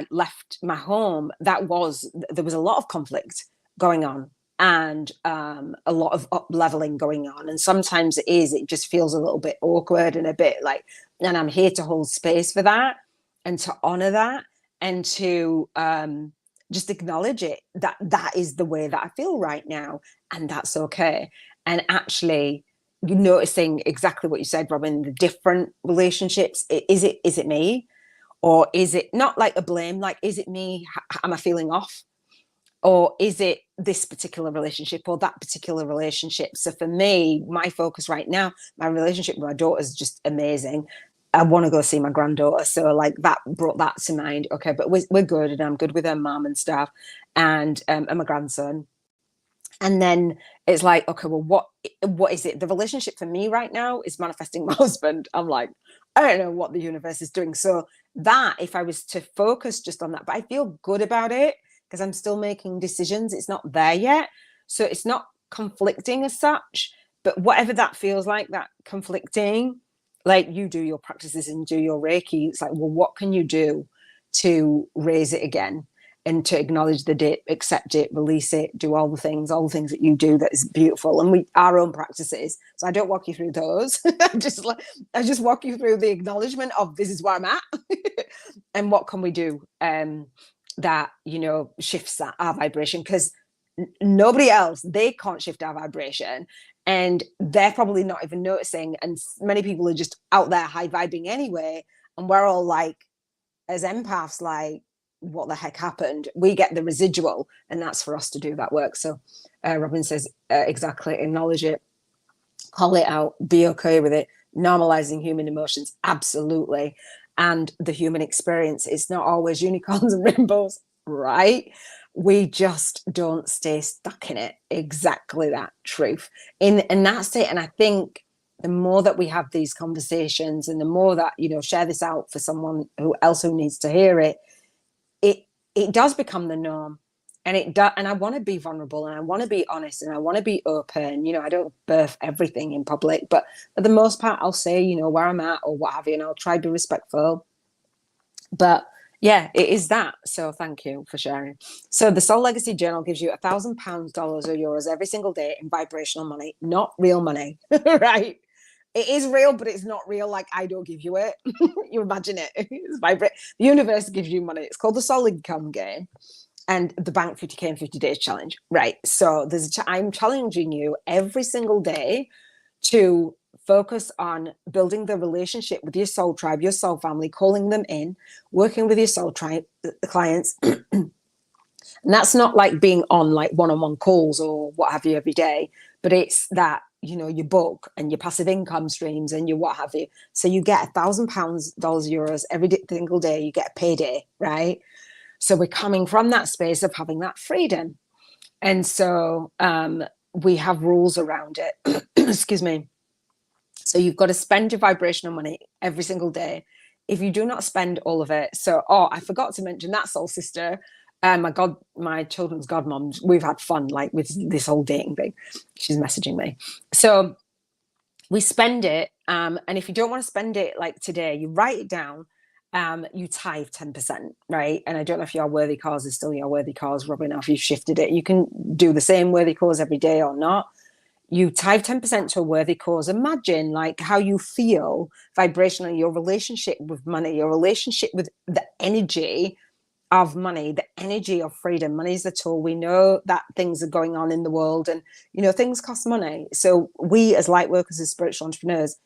left my home, there was a lot of conflict going on, and a lot of up leveling going on. And sometimes it just feels a little bit awkward and a bit like, and I'm here to hold space for that and to honor that, and to just acknowledge it, that is the way that I feel right now, and that's okay. And actually, you're noticing exactly what you said, Robin, the different relationships. Is it me? Or is it not like a blame? Like, is it me? Am I feeling off? Or is it this particular relationship or that particular relationship? So for me, my focus right now, my relationship with my daughter is just amazing. I want to go see my granddaughter. So like that brought that to mind. Okay, but we're good, and I'm good with her mom and stuff, and my grandson. And then it's like, okay, well, what is it? The relationship for me right now is manifesting my husband. I'm like, I don't know what the universe is doing. So that, if I was to focus just on that, but I feel good about it because I'm still making decisions. It's not there yet. So it's not conflicting as such, but whatever that feels like, that conflicting, like you do your practices and do your Reiki, it's like, well, what can you do to raise it again? And to acknowledge the dip, accept it, release it, do all the things that you do that is beautiful. And our own practices. So I don't walk you through those. I just walk you through the acknowledgement of this is where I'm at, and what can we do that, you know, shifts our vibration, because nobody else, they can't shift our vibration, and they're probably not even noticing. And many people are just out there high vibing anyway, and we're all like, as empaths, like, what the heck happened? We get the residual, and that's for us to do that work. So Robin says, exactly, acknowledge it, call it out, be okay with it, normalizing human emotions, absolutely. And the human experience is not always unicorns and rainbows, right? We just don't stay stuck in it. Exactly that truth. And that's it. And I think the more that we have these conversations and the more that, you know, share this out for someone who needs to hear it, it does become the norm. And and I want to be vulnerable, and I want to be honest, and I want to be open. You know, I don't birth everything in public, but for the most part, I'll say, you know, where I'm at or what have you, and I'll try to be respectful. But yeah, it is that. So thank you for sharing. So the Soul Legacy Journal gives you £1,000, dollars, or euros every single day in vibrational money, not real money, right? It is real, but it's not real. Like, I don't give you it. You imagine it. It's the universe gives you money. It's called the Soul Income Game. And the Bank 50K in 50 Days Challenge. Right. So I'm challenging you every single day to focus on building the relationship with your soul tribe, your soul family, calling them in, working with your soul tribe, the clients. And that's not like being on like one-on-one calls or what have you every day, but it's that, you know, your book and your passive income streams and your what have you. So you get £1,000, dollars, euros every single day. You get a payday, right? So we're coming from that space of having that freedom. And so we have rules around it. Excuse me. So you've got to spend your vibrational money every single day. If you do not spend all of it. So, I forgot to mention that, soul sister. My children's godmoms, we've had fun like with this whole dating thing. She's messaging me. So we spend it. And if you don't want to spend it like today, you write it down. You tithe 10%, right? And I don't know if your worthy cause is still your worthy cause, Robin, or if you've shifted it. You can do the same worthy cause every day or not. You tithe 10% to a worthy cause. Imagine like how you feel vibrationally, your relationship with money, your relationship with the energy of money, the energy of freedom. Money is the tool. We know that things are going on in the world, and, you know, things cost money. So we as light workers, as spiritual entrepreneurs,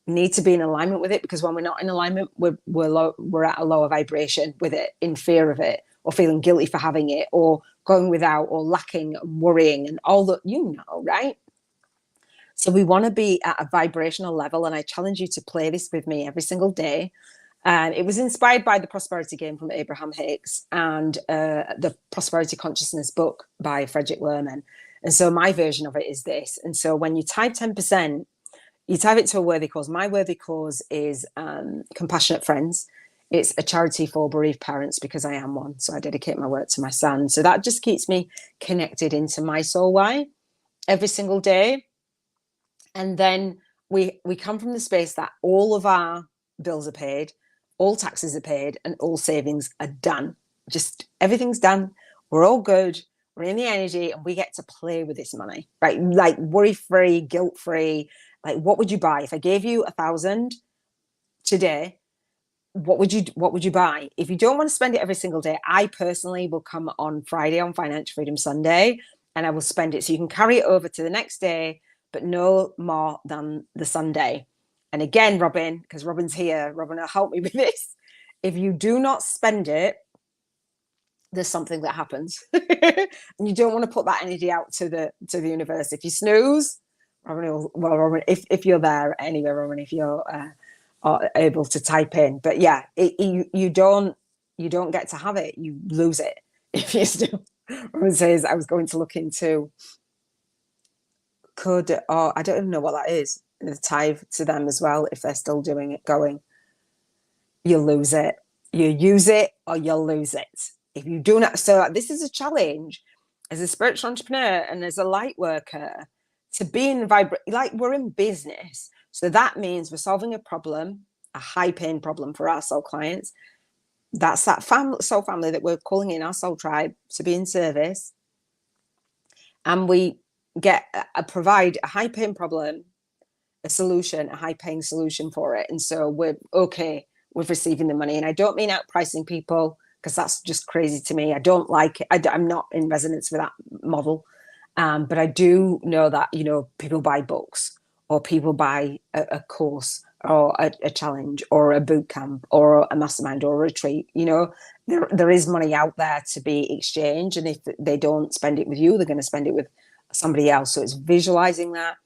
need to be in alignment with it, because when we're not in alignment, we're at a lower vibration with it, in fear of it, or feeling guilty for having it, or going without, or lacking, and worrying, and all that, you know, right? So we want to be at a vibrational level, and I challenge you to play this with me every single day. And it was inspired by the Prosperity Game from Abraham Hicks and the Prosperity Consciousness book by Frederick Lerman. And so my version of it is this. And so when you type 10%, you type it to a worthy cause. My worthy cause is Compassionate Friends. It's a charity for bereaved parents, because I am one. So I dedicate my work to my son. So that just keeps me connected into my soul why every single day. And then we come from the space that all of our bills are paid, all taxes are paid, and all savings are done. Just everything's done. We're all good. We're in the energy, and we get to play with this money, right? Like worry-free, guilt-free. Like, what would you buy if I gave you 1,000 today? What would you buy? If you don't want to spend it every single day, I personally will come on Friday on Financial Freedom Sunday, and I will spend it so you can carry it over to the next day, but no more than the Sunday. And again, Robin, because Robin's here, Robin will help me with this. If you do not spend it, there's something that happens. And you don't want to put that energy out to the universe. If you snooze, Robin, if you're there anyway, Robin, if you're are able to type in. But yeah, you don't get to have it. You lose it if you still. Robin says, I was going to look into I don't even know what that is. The tithe to them as well, if they're still doing it, going. You'll lose it. You use it or you'll lose it. If you do not, so this is a challenge as a spiritual entrepreneur and as a light worker to be in like we're in business. So that means we're solving a problem, a high pain problem for our soul clients. That's that soul family that we're calling in our soul tribe to be in service. And we provide a high pain problem, a solution, a high paying solution for it. And so we're okay with receiving the money. And I don't mean outpricing people, because that's just crazy to me. I don't like it. I'm not in resonance with that model. But I do know that, you know, people buy books, or people buy a course, or a challenge, or a boot camp, or a mastermind, or a retreat. You know, there is money out there to be exchanged. And if they don't spend it with you, they're going to spend it with somebody else. So it's visualizing that,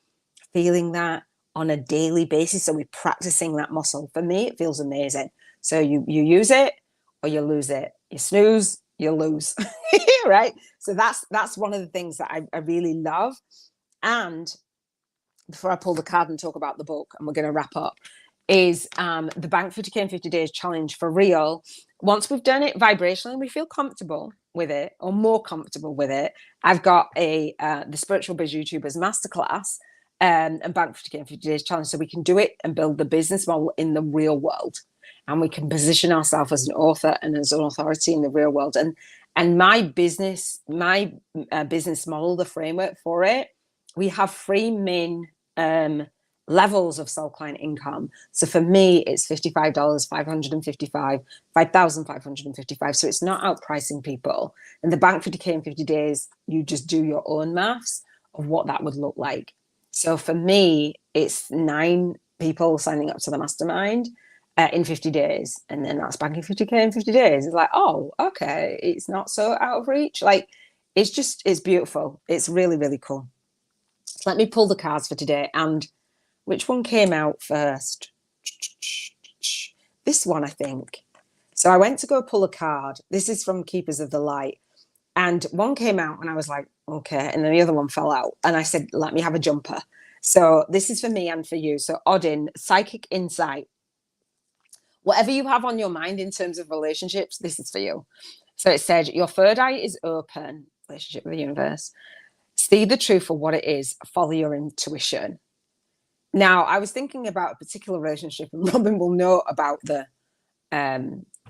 feeling that on a daily basis. So we're practicing that muscle. For me, it feels amazing. So you use it or you lose it. You snooze, you lose. Right? So that's one of the things that I really love. And before I pull the card and talk about the book, and we're going to wrap up, is the Bank 50K in 50 Days challenge for real. Once we've done it vibrationally, we feel comfortable with it, or more comfortable with it. I've got the Spiritual Biz YouTubers Masterclass and Bank 50K in 50 Days challenge, so we can do it and build the business model in the real world. And we can position ourselves as an author and as an authority in the real world. And my business model, the framework for it, we have three main levels of soul client income. So for me, it's $55, $555, $5,555. So it's not outpricing people. And the Bank 50K in 50 Days, you just do your own maths of what that would look like. So for me, it's 9 people signing up to the mastermind in 50 days. And then that's banking 50K in 50 days. It's like, oh, okay. It's not so out of reach. Like, it's beautiful. It's really, really cool. So let me pull the cards for today. And which one came out first? This one, I think. So I went to go pull a card. This is from Keepers of the Light. And one came out and I was like, okay. And then the other one fell out. And I said, let me have a jumper. So this is for me and for you. So Odin, Psychic Insight. Whatever you have on your mind in terms of relationships, this is for you. So it said, your third eye is open, relationship with the universe. See the truth for what it is. Follow your intuition. Now, I was thinking about a particular relationship, and Robin will know about the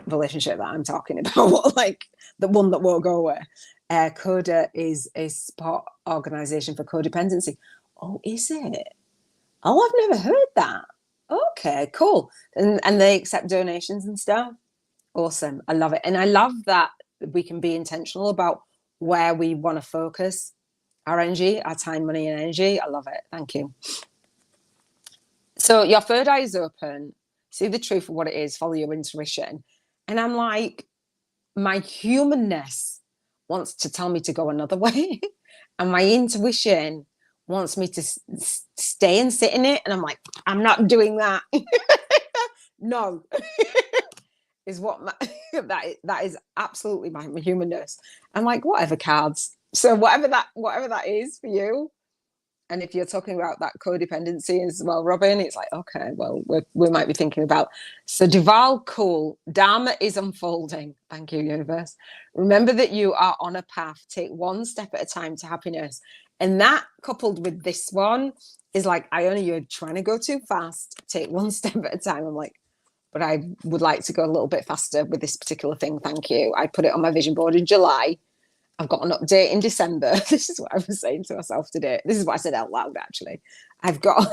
relationship that I'm talking about, like the one that won't go away. Coda is a support organization for codependency. Oh, is it? Oh, I've never heard that. Okay, cool. And they accept donations and stuff. Awesome. I love it. And I love that we can be intentional about where we want to focus our energy, our time, money, and energy. I love it. Thank you. So your third eye is open. See the truth of what it is. Follow your intuition. And I'm like, my humanness wants to tell me to go another way. And my intuition wants me to stay and sit in it. And I'm like, I'm not doing that. No. Is what that is absolutely my humanness. I'm like, whatever, cards. So whatever that is for you. And if you're talking about that codependency as well, Robin, it's like, okay, well, we might be thinking about. So Duval, cool. Dharma is unfolding. Thank you, universe. Remember that you are on a path. Take one step at a time to happiness. And that coupled with this one is like, Iona, you're trying to go too fast. Take one step at a time. I'm like, but I would like to go a little bit faster with this particular thing. Thank you. I put it on my vision board in July. I've got an update in December. This is what I was saying to myself today. This is what I said out loud, actually. I've got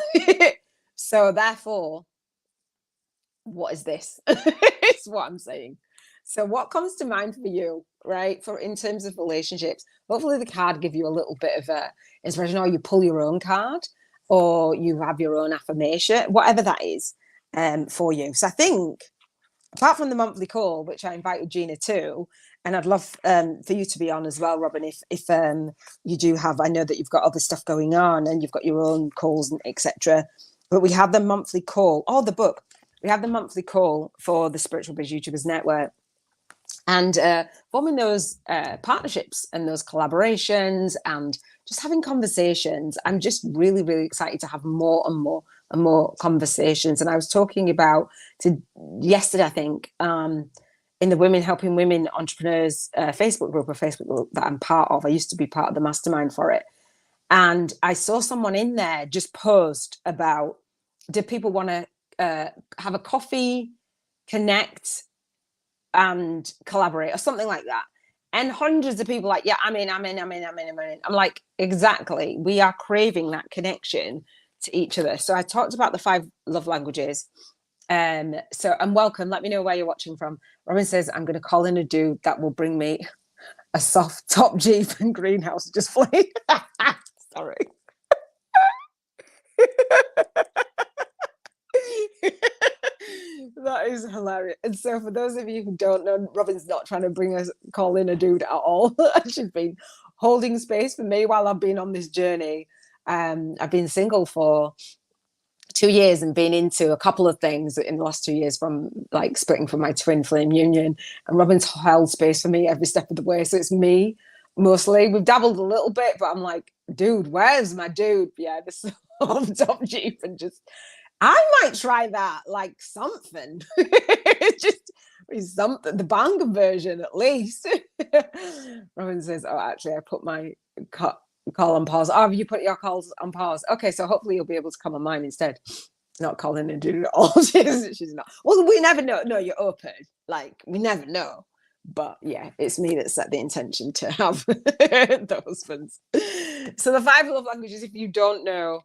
so therefore, what is this? It's what I'm saying. So what comes to mind for you, right? For in terms of relationships, hopefully the card give you a little bit of a inspiration, or you pull your own card, or you have your own affirmation, whatever that is for you. So I think, apart from the monthly call, which I invited Gina to, and I'd love for you to be on as well, Robin, if you do have, I know that you've got other stuff going on and you've got your own calls and etc. But we have the monthly call, or the book. We have the monthly call for the Spiritual Biz YouTubers Network. And forming those partnerships and those collaborations and just having conversations. I'm just really, really excited to have more and more and more conversations. And I was talking about yesterday, I think, in the Women Helping Women Entrepreneurs Facebook group that I'm part of. I used to be part of the mastermind for it. And I saw someone in there just post about, do people want to have a coffee, connect, and collaborate, or something like that? And hundreds of people like, yeah, I'm in. I'm like, exactly. We are craving that connection to each other. So I talked about the 5 love languages. And welcome. Let me know where you're watching from. Robin says, I'm going to call in a dude that will bring me a soft top Jeep and greenhouse just flee. Sorry. That is hilarious. And so for those of you who don't know, Robin's not trying to call in a dude at all. She's been holding space for me while I've been on this journey. I've been single for 2 years and been into a couple of things in the last 2 years, from like splitting from my twin flame union, and Robin's held space for me every step of the way. So it's me mostly. We've dabbled a little bit, but I'm like, dude, where's my dude? Yeah, this of Top Jeep and just, I might try that, like something. Just something, the bang version at least. Robin says, oh, actually, I put my call on pause. Oh, you put your calls on pause. Okay, so hopefully you'll be able to come on mine instead. Not calling and doing it all. She's not. Well, we never know. No, you're open. Like, we never know. But yeah, it's me that set the intention to have the husbands. So the 5 love languages, if you don't know,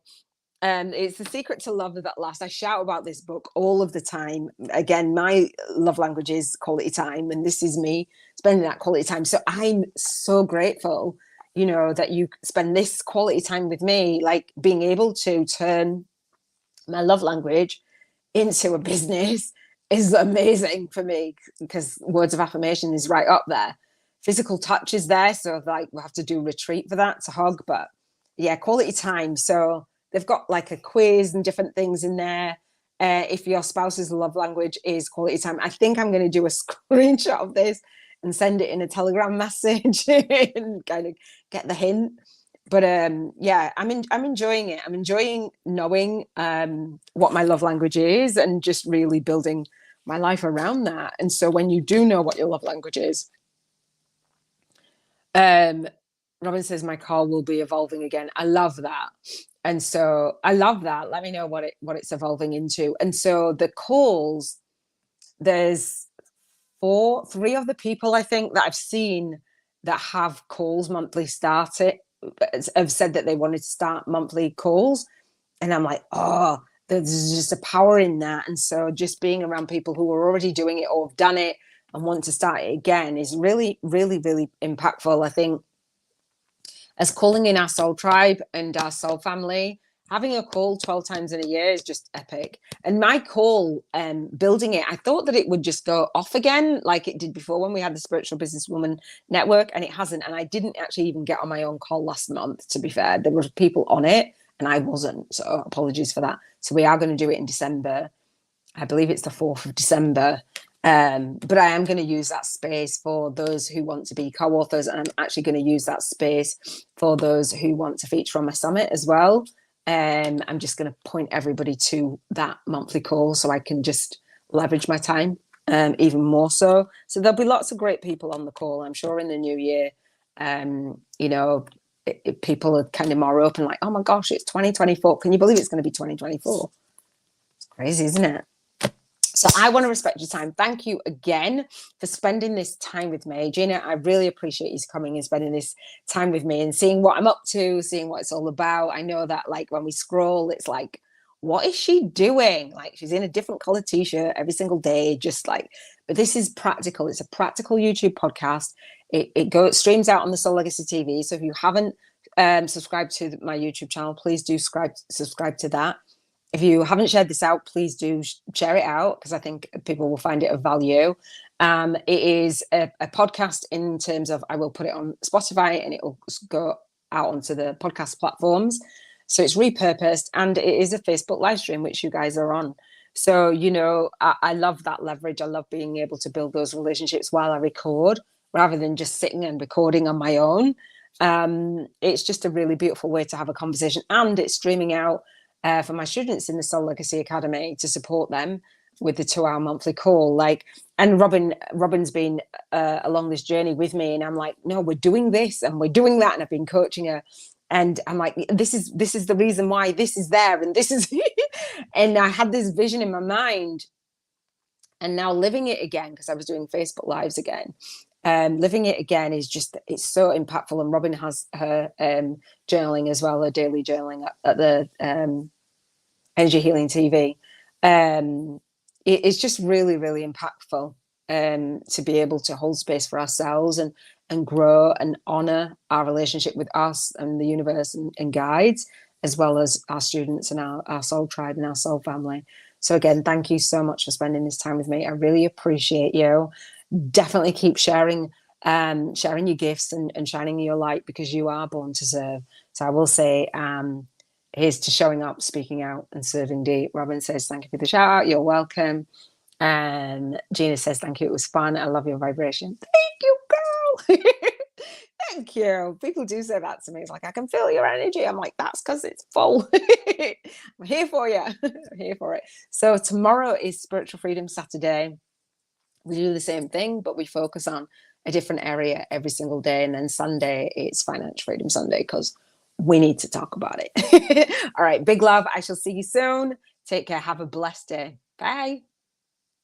it's The Secret to Love That Lasts. I shout about this book all of the time. Again, my love language is quality time, and this is me spending that quality time. So I'm so grateful, you know, that you spend this quality time with me, like being able to turn my love language into a business is amazing for me, because words of affirmation is right up there. Physical touch is there, so like we'll have to do retreat for that to hug, but yeah, quality time. So they've got like a quiz and different things in there. If your spouse's love language is quality time, I think I'm going to do a screenshot of this and send it in a Telegram message and kind of get the hint. But yeah, I'm enjoying it. I'm enjoying knowing what my love language is and just really building my life around that. And so when you do know what your love language is, Robin says my call will be evolving again. I love that. And so I love that. Let me know what it's evolving into. And so the calls, there's 3 of the people I think that I've seen that have calls monthly started have said that they wanted to start monthly calls. And I'm like, oh, there's just a power in that. And so just being around people who are already doing it or have done it and want to start it again is really, really, really impactful. I think as calling in our soul tribe and our soul family, having a call 12 times in a year is just epic. And my call, building it, I thought that it would just go off again like it did before when we had the Spiritual Businesswoman Network, and it hasn't. And I didn't actually even get on my own call last month, to be fair. There were people on it and I wasn't, so apologies for that. So we are going to do it in December. I believe it's the 4th of December. But I am going to use that space for those who want to be co-authors, and I'm actually going to use that space for those who want to feature on my summit as well. I'm just going to point everybody to that monthly call so I can just leverage my time even more so. So there'll be lots of great people on the call, I'm sure, in the new year. You know, people are kind of more open, like, oh my gosh, it's 2024. Can you believe it's going to be 2024? It's crazy, isn't it? So I want to respect your time. Thank you again for spending this time with me. Gina, I really appreciate you coming and spending this time with me and seeing what I'm up to, seeing what it's all about. I know that like when we scroll, it's like, what is she doing? Like she's in a different color t-shirt every single day, just like, but this is practical. It's a practical YouTube podcast. It streams out on the Soul Legacy TV. So if you haven't subscribed to my YouTube channel, please do subscribe to that. If you haven't shared this out, please do share it out, because I think people will find it of value. It is a podcast in terms of, I will put it on Spotify and it will go out onto the podcast platforms. So it's repurposed, and it is a Facebook live stream, which you guys are on. So, you know, I love that leverage. I love being able to build those relationships while I record, rather than just sitting and recording on my own. It's just a really beautiful way to have a conversation, and it's streaming out for my students in the Soul Legacy Academy to support them with the 2-hour monthly call. Like, and Robin's been along this journey with me, and I'm like, no, we're doing this and we're doing that, and I've been coaching her, and I'm like, this is the reason why this is there, and this is and I had this vision in my mind, and now living it again, because I was doing Facebook Lives again. Living it again is just, it's so impactful. And Robin has her journaling as well, her daily journaling at the Energy Healing TV. It's just really, really impactful to be able to hold space for ourselves and grow and honor our relationship with us and the universe and guides, as well as our students and our soul tribe and our soul family. So again, thank you so much for spending this time with me. I really appreciate you. Definitely keep sharing your gifts and shining your light, because you are born to serve. So I will say, here's to showing up, speaking out, and serving deep. Robin says, thank you for the shout out. You're welcome. And Gina says, thank you. It was fun. I love your vibration. Thank you, girl. Thank you. People do say that to me. It's like, I can feel your energy. I'm like, that's because it's full. I'm here for you. I'm here for it. So tomorrow is Spiritual Freedom Saturday. We do the same thing, but we focus on a different area every single day. And then Sunday, it's Financial Freedom Sunday because we need to talk about it. All right. Big love. I shall see you soon. Take care. Have a blessed day. Bye.